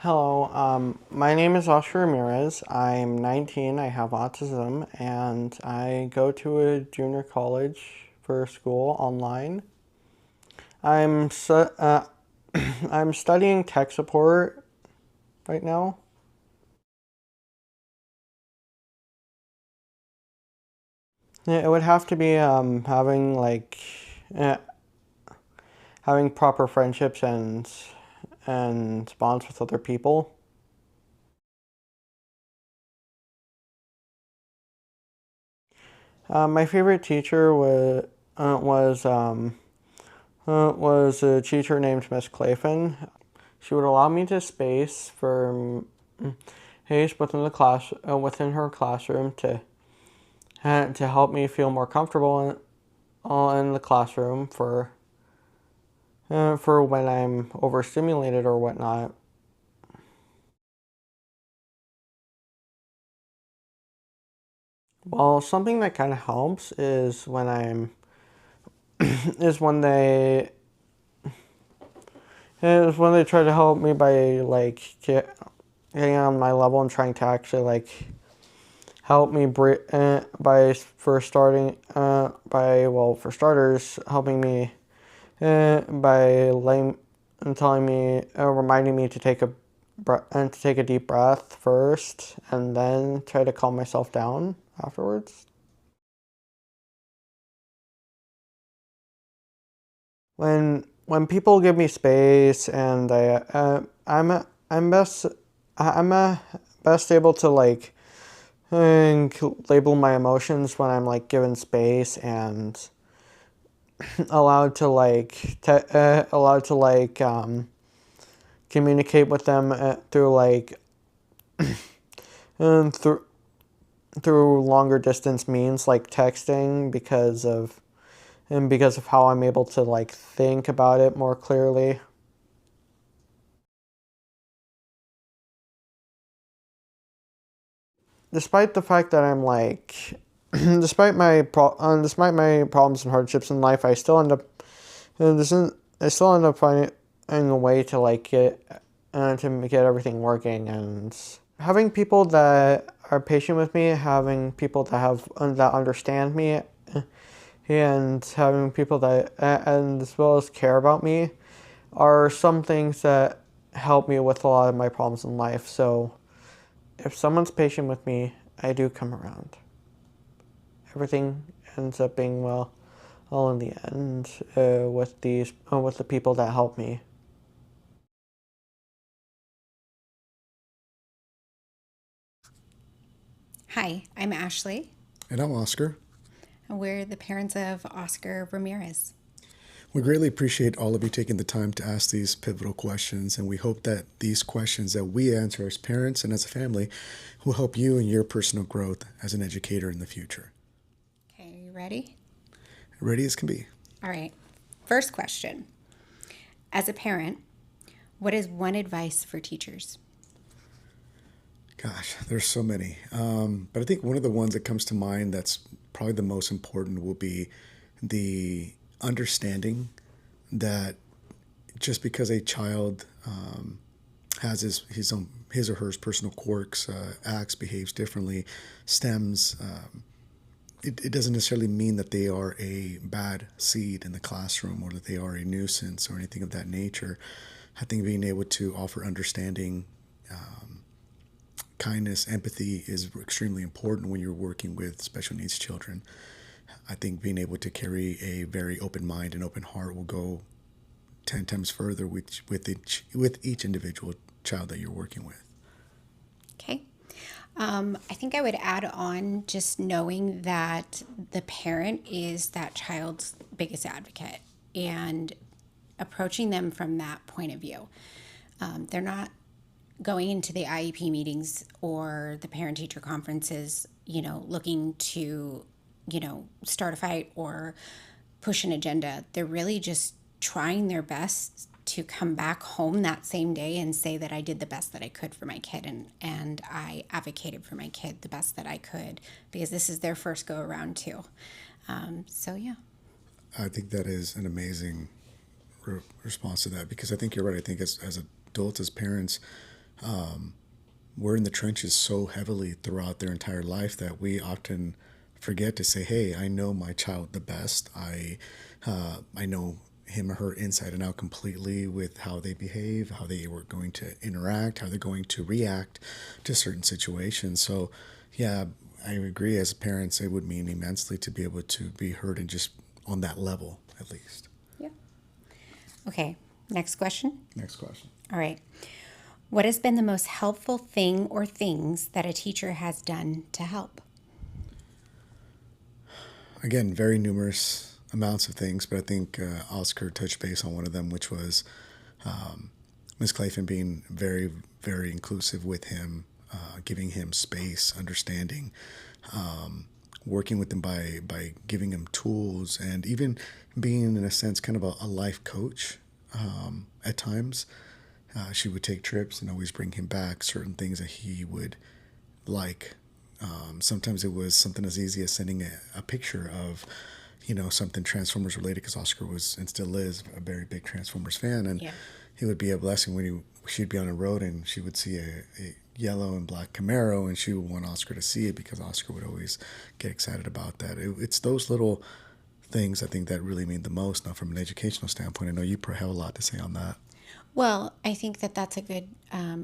Hello, my name is Oscar Ramirez. I'm 19, I have autism, and I go to a junior college for school online. I'm I'm studying tech support right now. Yeah, it would have to be uh, having proper friendships and bonds with other people. My favorite teacher was a teacher named Miss Clayton. She would allow me to space within the within her classroom to help me feel more comfortable in the classroom for when I'm overstimulated or whatnot. Well, something that kind of helps is when they is when they try to help me by getting on my level and trying to actually help me by for starting for starters helping me by letting and telling me reminding me to take a deep breath first and then try to calm myself down afterwards. When people give me space and I'm best I'm best able to and label my emotions when I'm given space and allowed to communicate with them through and through longer distance means like texting because of how I'm able to think about it more clearly. Despite the fact that I'm despite my problems and hardships in life, I still end up this is I still end up finding a way to get everything working and having people that are patient with me, having people that understand me, and having people that and as well as care about me are some things that help me with a lot of my problems in life. So if someone's patient with me, I do come around. Everything ends up being well all in the end with the people that help me. Hi, I'm Ashley, And I'm Oscar. and we're the parents of Oscar Ramirez. We greatly appreciate all of you taking the time to ask these pivotal questions, and we hope that these questions that we answer as parents and as a family will help you in your personal growth as an educator in the future. Okay, you ready? Ready as can be. All right. First question. As a parent, what is one advice for teachers? Gosh, there's so many. But I think one of the ones that comes to mind that's probably the most important will be the understanding that just because a child has his or her personal quirks, acts, behaves differently, stems. It doesn't necessarily mean that they are a bad seed in the classroom or that they are a nuisance or anything of that nature. I think being able to offer understanding, kindness, empathy is extremely important when you're working with special needs children. I think being able to carry a very open mind and open heart will go 10 times further with each individual child that you're working with. Okay. I think I would add on just knowing that the parent is that child's biggest advocate and approaching them from that point of view. They're not going into the IEP meetings or the parent teacher conferences, looking to, start a fight or push an agenda. They're really just trying their best to come back home that same day and say that I did the best that I could for my kid and I advocated for my kid the best that I could because this is their first go around too. So, yeah. I think that is an amazing response to that because I think you're right. I think as adults, as parents, we're in the trenches so heavily throughout their entire life that we often forget to say, "Hey, I know my child the best. I know him or her inside and out completely with how they behave, how they were going to interact, how they're going to react to certain situations." So, yeah, I agree. As parents, it would mean immensely to be able to be heard and just on that level, at least. Yeah. Okay. Next question. Next question. All right. What has been the most helpful thing or things that a teacher has done to help? Again, very numerous amounts of things, but I think Oscar touched base on one of them, which was Ms. Clayton being very, very inclusive with him, giving him space, understanding, working with him by giving him tools, and even being, in a sense, kind of a life coach at times. She would take trips and always bring him back certain things that he would like. Sometimes it was something as easy as sending a picture of, something Transformers related, because Oscar was and still is a very big Transformers fan, and Yeah. he would be a blessing when she'd be on a road and she would see a yellow and black Camaro, and she would want Oscar to see it because Oscar would always get excited about that. It's those little things I think that really mean the most. Now, from an educational standpoint, I know you probably have a lot to say on that. Well, I think that that's a good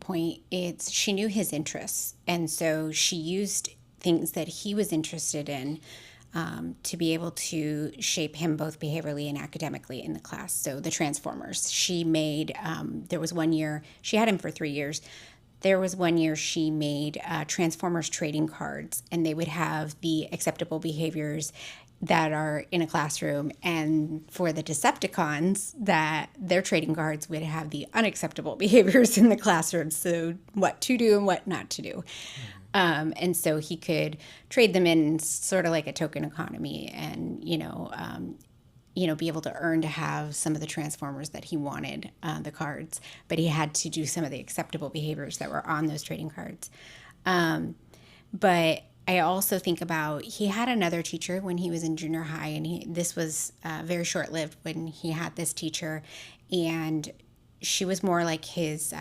point. It's she knew his interests, and so she used things that he was interested in to be able to shape him both behaviorally and academically in the class. So the Transformers, she made. There was one year she had him for 3 years. There was one year she made Transformers trading cards, and they would have the acceptable behaviors that are in a classroom, and for the Decepticons, that their trading cards would have the unacceptable behaviors in the classroom. So what to do and what not to do. And so he could trade them in sort of like a token economy, and be able to earn to have some of the Transformers that he wanted, the cards, but he had to do some of the acceptable behaviors that were on those trading cards. But I also think about he had another teacher when he was in junior high, and this was very short lived when he had this teacher, and she was more like his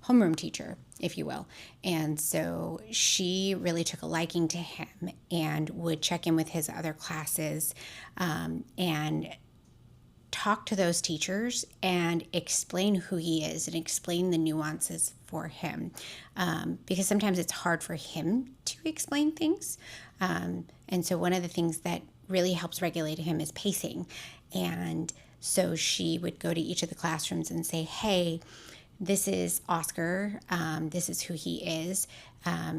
homeroom teacher, if you will. And so she really took a liking to him and would check in with his other classes and talk to those teachers and explain who he is and explain the nuances for him, because sometimes it's hard for him to explain things. And so one of the things that really helps regulate him is pacing. And so she would go to each of the classrooms and say, "Hey, this is Oscar. This is who he is.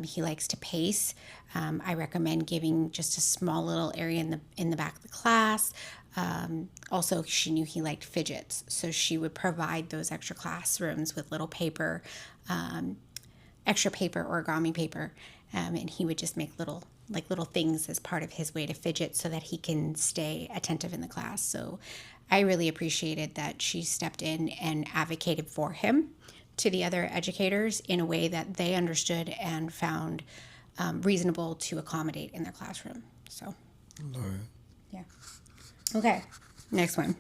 He likes to pace. I recommend giving just a small little area in the back of the class." Also, she knew he liked fidgets, so she would provide those extra classrooms with little paper, extra paper, origami paper, and he would just make little things as part of his way to fidget so that he can stay attentive in the class. So I really appreciated that she stepped in and advocated for him to the other educators in a way that they understood and found reasonable to accommodate in their classroom. So, yeah. Okay, next one.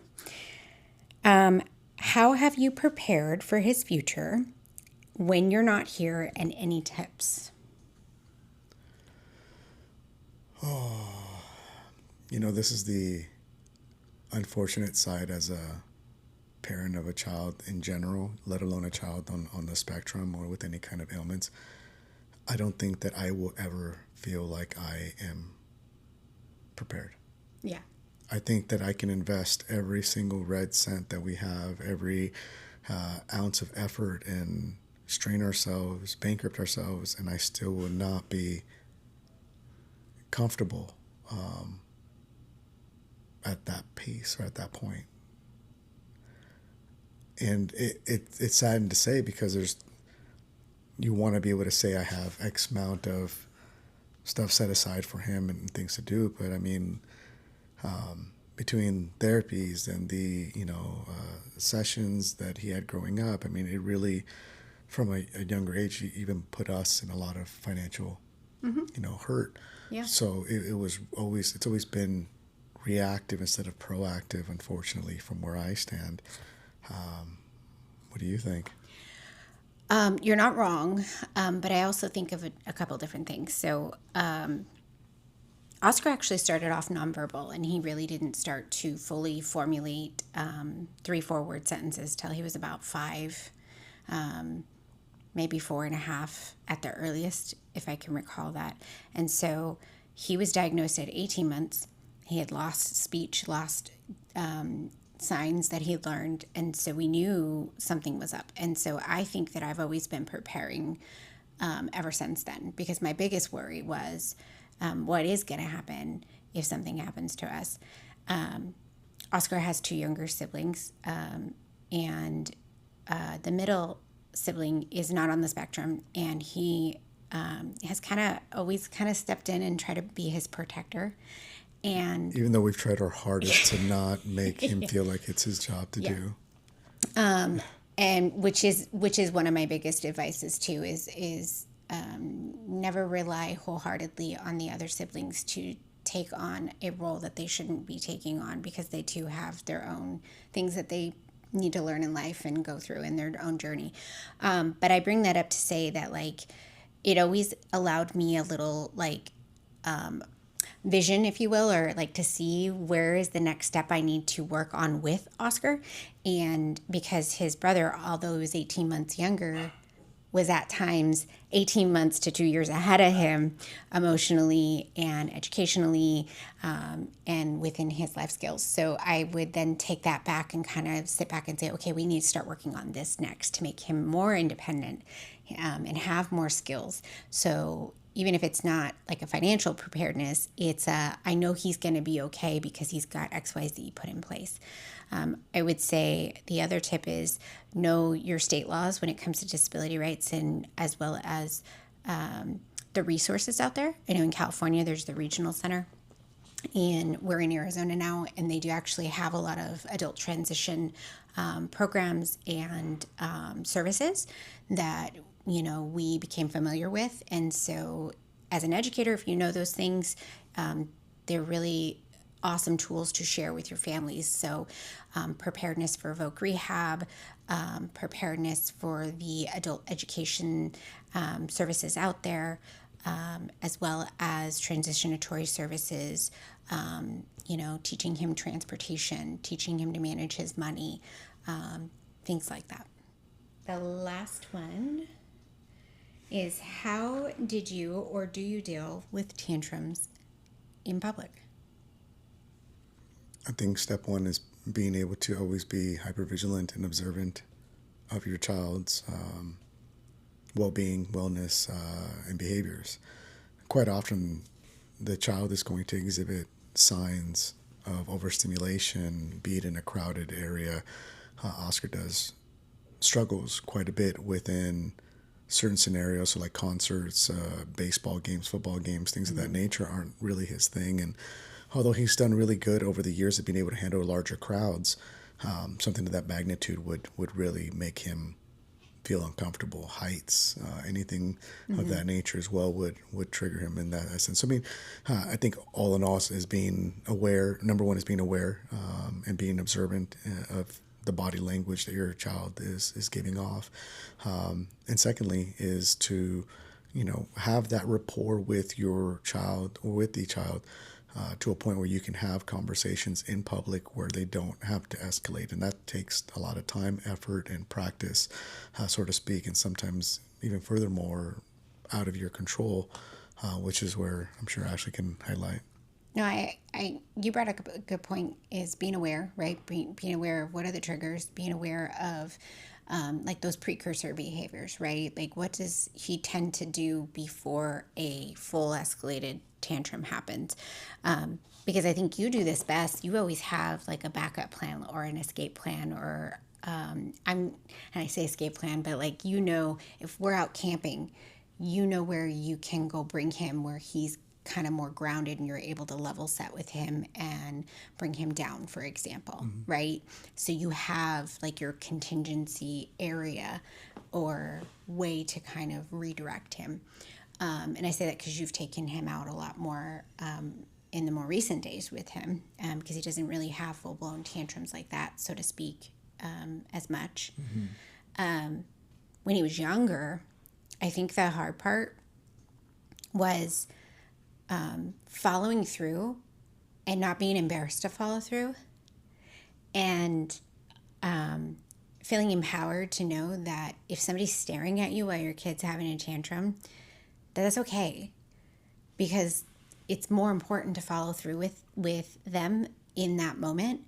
How have you prepared for his future when you're not here, and any tips? This is the unfortunate side as a parent of a child in general, let alone a child on the spectrum or with any kind of ailments. I don't think that I will ever feel like I am prepared. Yeah. I think that I can invest every single red cent that we have, every ounce of effort, and strain ourselves, bankrupt ourselves, and I still will not be comfortable at that pace or at that point. And it's saddened to say, because you want to be able to say I have X amount of stuff set aside for him and things to do, but I mean, between therapies and the sessions that he had growing up, I mean, it really, from a younger age, even put us in a lot of financial hurt. Yeah. So it's always been reactive instead of proactive, unfortunately, from where I stand. What do you think? You're not wrong, but I also think of a couple different things. So Oscar actually started off nonverbal, and he really didn't start to fully formulate 3-4 word sentences till he was about 5, maybe 4.5 at the earliest, if I can recall that. And so he was diagnosed at 18 months. He had lost speech, lost signs that he learned, and so we knew something was up. And so I think that I've always been preparing ever since then, because my biggest worry was what is going to happen if something happens to us. Oscar has 2 younger siblings, and the middle sibling is not on the spectrum, and he has always stepped in and tried to be his protector. And Even though we've tried our hardest to not make him feel like it's his job to do. And which is one of my biggest advices too, is never rely wholeheartedly on the other siblings to take on a role that they shouldn't be taking on, because they too have their own things that they need to learn in life and go through in their own journey. But I bring that up to say that, like, it always allowed me a little, like, vision, if you will, or like to see where is the next step I need to work on with Oscar. And because his brother, although he was 18 months younger, was at times 18 months to 2 years ahead of him emotionally and educationally, and within his life skills. So I would then take that back and kind of sit back and say, okay, we need to start working on this next to make him more independent, and have more skills. So even if it's not like a financial preparedness, it's I know he's going to be okay because he's got XYZ put in place. I would say the other tip is know your state laws when it comes to disability rights, and as well as the resources out there. I know in California there's the regional center, and we're in Arizona now, and they do actually have a lot of adult transition programs and services that we became familiar with. And so as an educator, if you know those things, they're really awesome tools to share with your families. So preparedness for voc rehab, preparedness for the adult education services out there, as well as transitionatory services, teaching him transportation, teaching him to manage his money, things like that. The last one is, how did you or do you deal with tantrums in public? I think step one is being able to always be hypervigilant and observant of your child's well-being, wellness, and behaviors. Quite often, the child is going to exhibit signs of overstimulation, be it in a crowded area. Oscar struggles quite a bit within certain scenarios, so like concerts, baseball games, football games, things of that nature aren't really his thing. And although he's done really good over the years of being able to handle larger crowds, something of that magnitude would really make him feel uncomfortable. Heights, anything of that nature as well would trigger him in that essence. So, I mean, I think all in all is being aware. Number one is being aware and being observant of the body language that your child is giving off. And secondly is to, have that rapport with your child or with the child to a point where you can have conversations in public where they don't have to escalate. And that takes a lot of time, effort, and practice, so to speak, and sometimes even furthermore out of your control, which is where I'm sure Ashley can highlight. No, you brought up a good point, is being aware, right? Being aware of what are the triggers, being aware of like those precursor behaviors, right? Like, what does he tend to do before a full escalated tantrum happens? Because I think you do this best. You always have like a backup plan or an escape plan, or and I say escape plan, but like, if we're out camping, where you can go bring him, where he's kind of more grounded and you're able to level set with him and bring him down, for example, right? So you have like your contingency area or way to kind of redirect him. And I say that because you've taken him out a lot more in the more recent days with him, because he doesn't really have full-blown tantrums like that, so to speak, as much. When when he was younger, I think the hard part was following through and not being embarrassed to follow through, and feeling empowered to know that if somebody's staring at you while your kid's having a tantrum, that's okay, because it's more important to follow through with them in that moment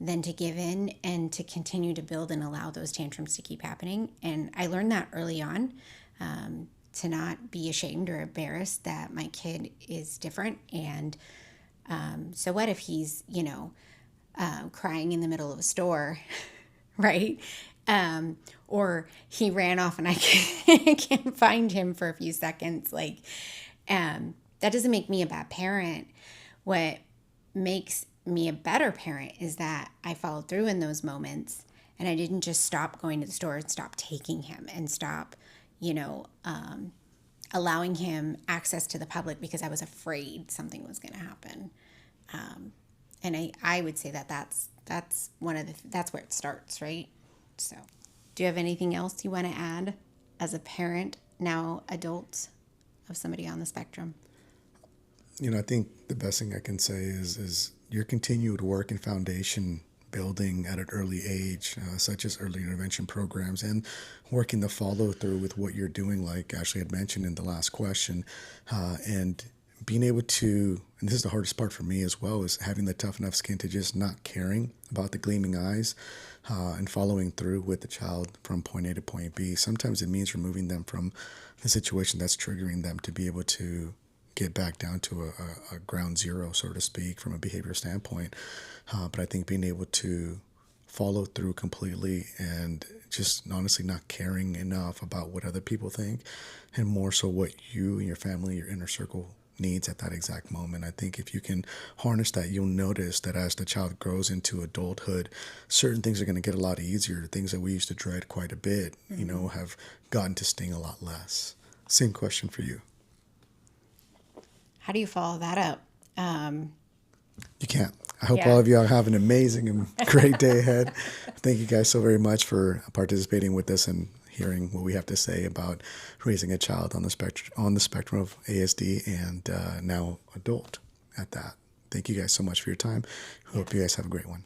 than to give in and to continue to build and allow those tantrums to keep happening. And I learned that early on, to not be ashamed or embarrassed that my kid is different. And so what if he's, crying in the middle of a store, right? Or he ran off and I can't find him for a few seconds. Like, that doesn't make me a bad parent. What makes me a better parent is that I followed through in those moments, and I didn't just stop going to the store and stop taking him and stop, allowing him access to the public because I was afraid something was going to happen. And I would say that's that's where it starts, right? So, do you have anything else you want to add as a parent, now adult, of somebody on the spectrum? I think the best thing I can say is your continued work and foundation building at an early age, such as early intervention programs, and working the follow through with what you're doing, like Ashley had mentioned in the last question, and being able to, and this is the hardest part for me as well, is having the tough enough skin to just not caring about the gleaming eyes, and following through with the child from point A to point B. Sometimes it means removing them from the situation that's triggering them to be able to get back down to a ground zero, so to speak, from a behavior standpoint. But I think being able to follow through completely and just honestly not caring enough about what other people think, and more so what you and your family, your inner circle needs at that exact moment. I think if you can harness that, you'll notice that as the child grows into adulthood, certain things are going to get a lot easier. Things that we used to dread quite a bit, have gotten to sting a lot less. Same question for you. How do you follow that up? You can't. I hope all of you have an amazing and great day ahead. Thank you guys so very much for participating with us and hearing what we have to say about raising a child on the spectrum of ASD, and now adult at that. Thank you guys so much for your time. Hope you guys have a great one.